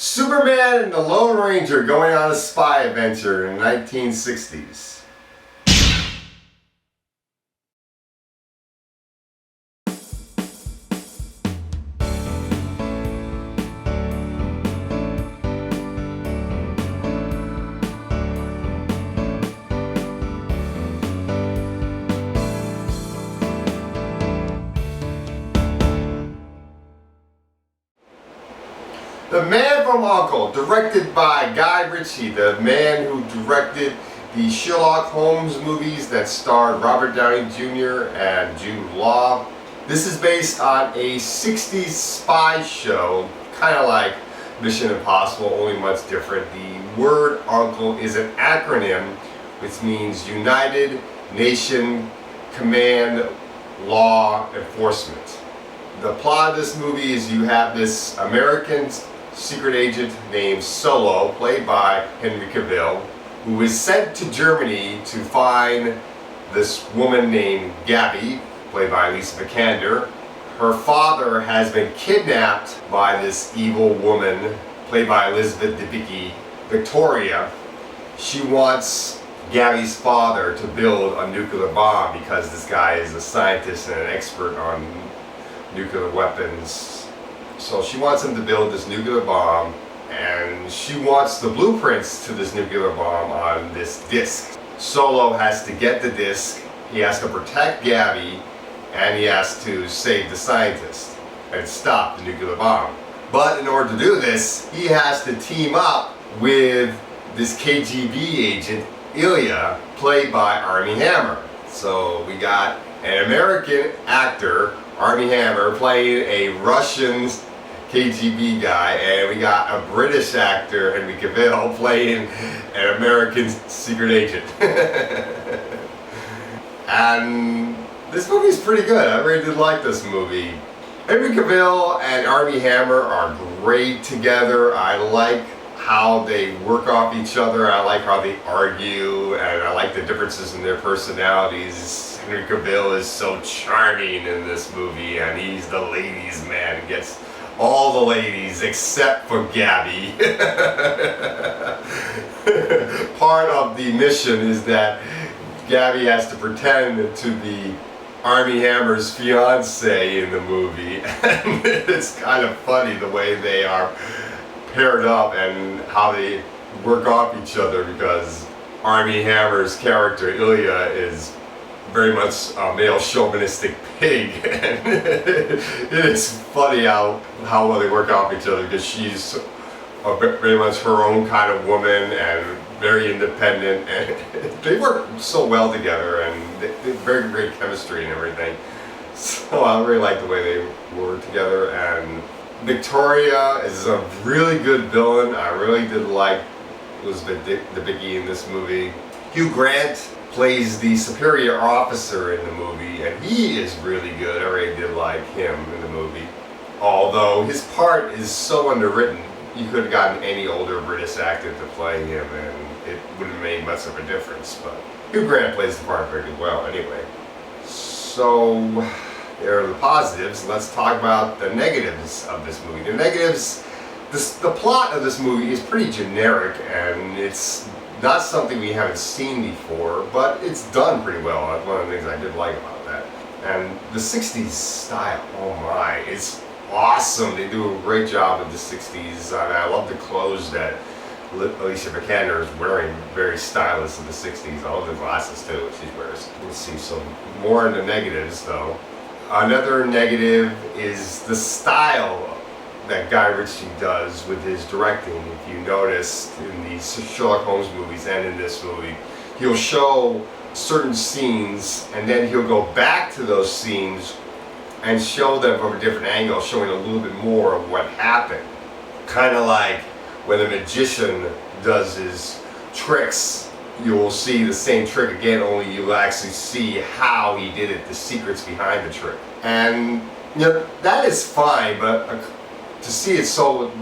Superman and the Lone Ranger going on a spy adventure in the 1960s. The Man from U.N.C.L.E, directed by Guy Ritchie, the man who directed the Sherlock Holmes movies that starred Robert Downey Jr. and Jude Law. This is based on a 60s spy show, kind of like Mission Impossible, only much different. The word U.N.C.L.E is an acronym which means United Nation Command Law Enforcement. The plot of this movie is you have this American secret agent named Solo, played by Henry Cavill, who is sent to Germany to find this woman named Gabby, played by Lisa Vikander. Her father has been kidnapped by this evil woman, played by Elizabeth Debicki, Victoria. She wants Gabby's father to build a nuclear bomb because this guy is a scientist and an expert on nuclear weapons. So she wants him to build this nuclear bomb, and she wants the blueprints to this nuclear bomb on this disc. Solo has to get the disc, he has to protect Gabby, and he has to save the scientist and stop the nuclear bomb. But in order to do this, he has to team up with this KGB agent, Ilya, played by Armie Hammer. So we got an American actor, Armie Hammer, playing a Russian KGB guy, and we got a British actor, Henry Cavill, playing an American secret agent. And this movie's pretty good. I really did like this movie. Henry Cavill and Armie Hammer are great together. I like how they work off each other. I like how they argue, and I like the differences in their personalities. Henry Cavill is so charming in this movie, and he's the ladies' man. He gets all the ladies except for Gabby. Part of the mission is that Gabby has to pretend to be Armie Hammer's fiance in the movie. And it's kind of funny the way they are paired up and how they work off each other, because Armie Hammer's character Ilya is very much a male chauvinistic pig, and it is funny how well they work off each other, because she's very much her own kind of woman and very independent, and they work so well together, and they have very great chemistry and everything. So I really like the way they work together. And Victoria is a really good villain. I really did like Elizabeth Debicki in this movie. Hugh Grant plays the superior officer in the movie, and he is really good. I really did like him in the movie. Although his part is so underwritten, you could have gotten any older British actor to play him, and it wouldn't have made much of a difference. But Hugh Grant plays the part very well anyway. So there are the positives. Let's talk about the negatives of this movie. The negatives, the plot of this movie is pretty generic, and it's not something we haven't seen before, but it's done pretty well. That's one of the things I did like about that. And the 60s style, oh my, it's awesome. They do a great job with the 60s, and I love the clothes that Alicia Vikander is wearing, very stylish in the 60s. I love the glasses too that she wears. Let's see, so more in the negatives though. Another negative is the style that Guy Ritchie does with his directing. If you notice in these Sherlock Holmes movies and in this movie, he'll show certain scenes and then he'll go back to those scenes and show them from a different angle, showing a little bit more of what happened. Kind of like when a magician does his tricks, you'll see the same trick again, only you'll actually see how he did it, the secrets behind the trick. And you know, that is fine, but to see it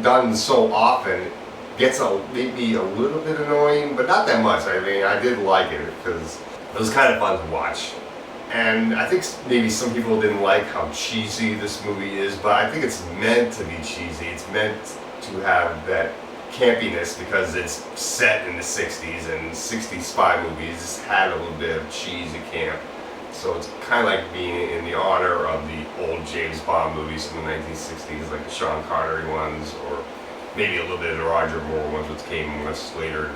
done so often gets maybe a little bit annoying, but not that much. I mean, I did like it because it was kind of fun to watch. And I think maybe some people didn't like how cheesy this movie is, but I think it's meant to be cheesy. It's meant to have that campiness because it's set in the 60s, and 60s spy movies had a little bit of cheesy camp. So it's kind of like being in the honor of the old James Bond movies from the 1960s, like the Sean Connery ones, or maybe a little bit of the Roger Moore ones, which came much later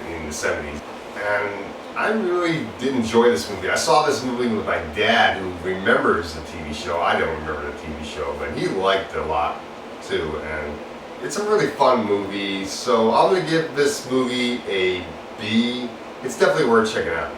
in the 70s. And I really did enjoy this movie. I saw this movie with my dad, who remembers the TV show. I don't remember the TV show, but he liked it a lot too. And it's a really fun movie. So I'm going to give this movie a B. It's definitely worth checking out.